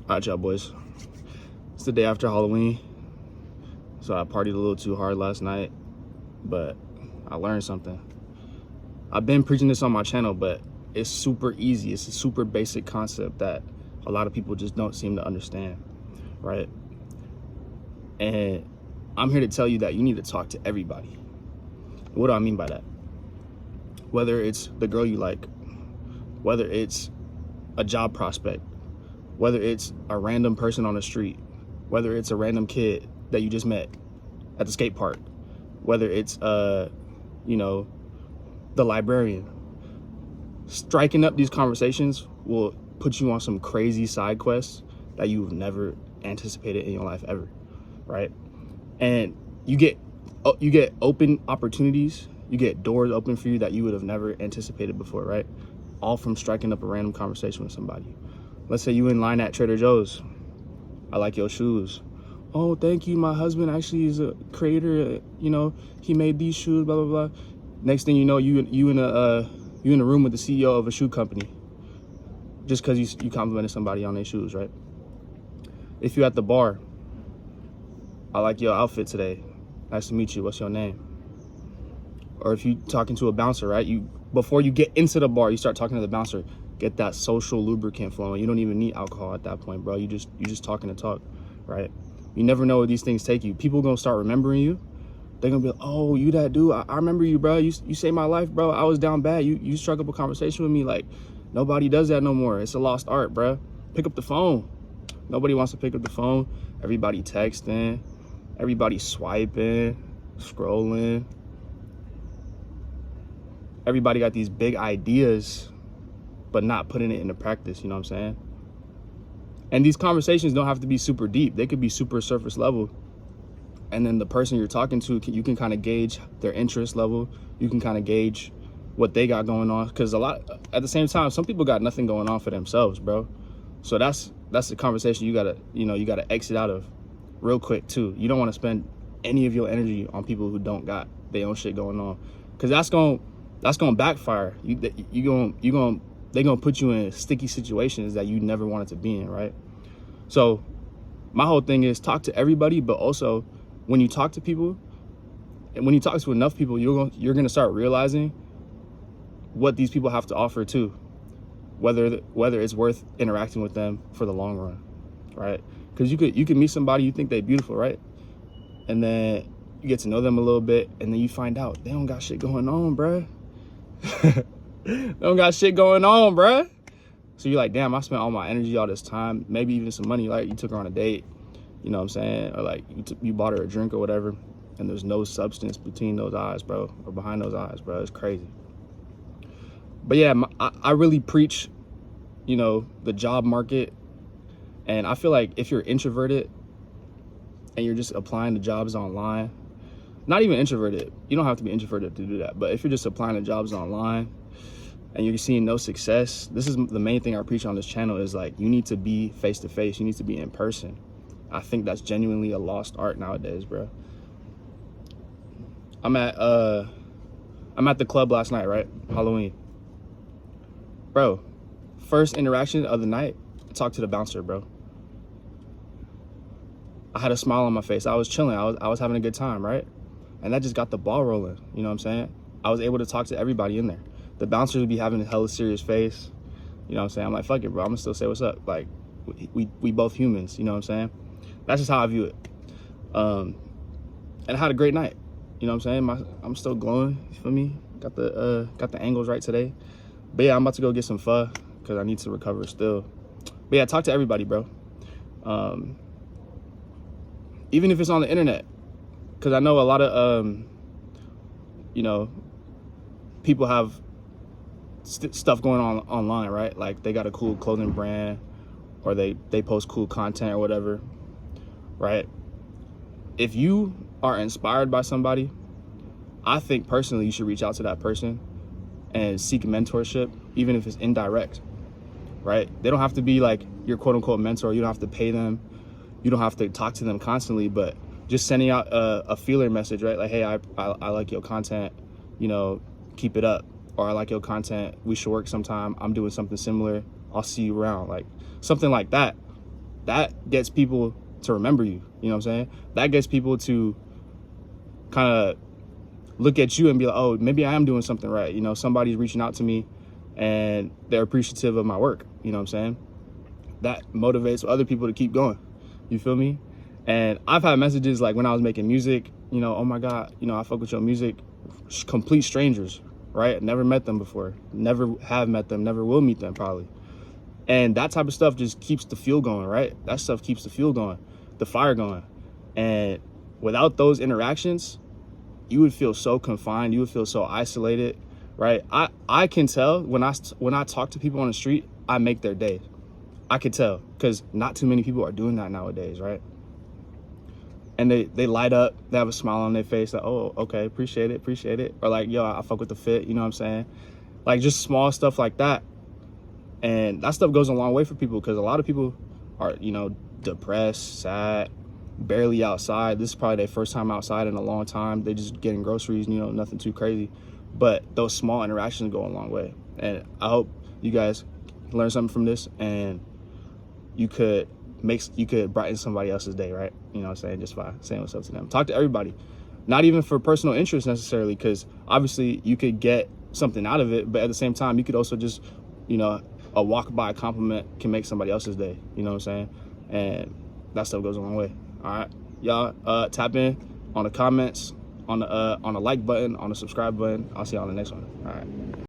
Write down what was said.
Alright, y'all boys. It's the day after Halloween, so I partied a little too hard last night, but I learned something. I've been preaching this on my channel, but it's super easy. It's a super basic concept that a lot of people just don't seem to understand, right? And I'm here to tell you that you need to talk to everybody. What do I mean by that? Whether it's the girl you like, whether it's a job prospect, whether it's a random person on the street, whether it's a random kid that you just met at the skate park, whether it's the librarian. Striking up these conversations will put you on some crazy side quests that you've never anticipated in your life ever, right? And you get open opportunities, you get doors open for you that you would have never anticipated before, right? All from striking up a random conversation with somebody. Let's say you in line at Trader Joe's. I like your shoes. Oh, thank you. My husband actually is a creator. He made these shoes, blah, blah, blah. Next thing you know, you in a room with the CEO of a shoe company just because you complimented somebody on their shoes, right? If you're at the bar, I like your outfit today. Nice to meet you. What's your name? Or if you talking to a bouncer, right? Before you get into the bar, you start talking to the bouncer. Get that social lubricant flowing. You don't even need alcohol at that point, bro. You just talking to talk, right? You never know where these things take you. People gonna start remembering you. They're gonna be like, oh, you that dude. I remember you, bro. You saved my life, bro. I was down bad. You struck up a conversation with me. Like, nobody does that no more. It's a lost art, bro. Pick up the phone. Nobody wants to pick up the phone. Everybody texting. Everybody swiping, scrolling. Everybody got these big ideas, but not putting it into practice, you know what I'm saying? And these conversations don't have to be super deep. They could be super surface level. And then the person you're talking to, you can kind of gauge their interest level. You can kind of gauge what they got going on. Because at the same time, some people got nothing going on for themselves, bro. So that's the conversation you gotta exit out of real quick too. You don't want to spend any of your energy on people who don't got their own shit going on. Because that's gonna backfire. They're gonna put you in sticky situations that you never wanted to be in, right? So my whole thing is talk to everybody, but also when you talk to people, and when you talk to enough people, you're gonna start realizing what these people have to offer too, whether it's worth interacting with them for the long run, right? Because you could meet somebody, you think they're beautiful, right? And then you get to know them a little bit, and then you find out they don't got shit going on, bruh. They don't got shit going on, bruh. So you're like, damn, I spent all my energy, all this time, maybe even some money, like you took her on a date, you know what I'm saying? Or like you bought her a drink or whatever, and there's no substance between those eyes, bro, or behind those eyes, bro. It's crazy. But yeah, I really preach, the job market. And I feel like if you're introverted and you're just applying to jobs online, not even introverted, you don't have to be introverted to do that, but if you're just applying to jobs online and you're seeing no success, this is the main thing I preach on this channel is like, you need to be face to face. You need to be in person. I think that's genuinely a lost art nowadays, bro. I'm at the club last night, right? Halloween. Bro, first interaction of the night, I talked to the bouncer, bro. I had a smile on my face. I was chilling. I was having a good time, right? And that just got the ball rolling. You know what I'm saying? I was able to talk to everybody in there. The bouncers would be having a hella serious face. You know what I'm saying? I'm like, fuck it, bro. I'm gonna still say what's up. Like, we both humans. You know what I'm saying? That's just how I view it. And I had a great night. You know what I'm saying? I'm still glowing. You feel me? Got the angles right today. But yeah, I'm about to go get some pho because I need to recover still. But yeah, talk to everybody, bro. Even if it's on the internet, because I know a lot of people have stuff going on online, right? Like they got a cool clothing brand, or they post cool content or whatever, right? If you are inspired by somebody, I think personally you should reach out to that person and seek mentorship, even if it's indirect, right? They don't have to be like your quote unquote mentor. You don't have to pay them. You don't have to talk to them constantly, but just sending out a feeler message, right? Like, hey, I like your content, keep it up. Or I like your content, we should work sometime. I'm doing something similar. I'll see you around. Like something like that. that gets people to remember you. You know what I'm saying? That gets people to kind of look at you and be like, oh, maybe I am doing something right. You know, somebody's reaching out to me and they're appreciative of my work. You know what I'm saying? That motivates other people to keep going. You feel me? And I've had messages like when I was making music, you know, oh my God, you know, I fuck with your music. Complete strangers, right? Never met them before. Never have met them. Never will meet them probably. And that type of stuff just keeps the fuel going, right? That stuff keeps the fuel going, the fire going. And without those interactions, you would feel so confined. You would feel so isolated, right? I can tell when I talk to people on the street, I make their day. I can tell because not too many people are doing that nowadays, right? And they light up, they have a smile on their face, like, oh, okay, appreciate it. Or like, yo, I fuck with the fit, you know what I'm saying? Like just small stuff like that. And that stuff goes a long way for people because a lot of people are, you know, depressed, sad, barely outside. This is probably their first time outside in a long time. They just getting groceries, you know, nothing too crazy. But those small interactions go a long way. And I hope you guys learn something from this and you could brighten somebody else's day, right? You know what I'm saying? Just by saying what's up to them. Talk to everybody. Not even for personal interest necessarily, because obviously you could get something out of it, but at the same time, you could also just, you know, a walk by compliment can make somebody else's day. You know what I'm saying? And that stuff goes a long way. All right, y'all, tap in on the comments, on the like button, on the subscribe button. I'll see y'all on the next one. All right.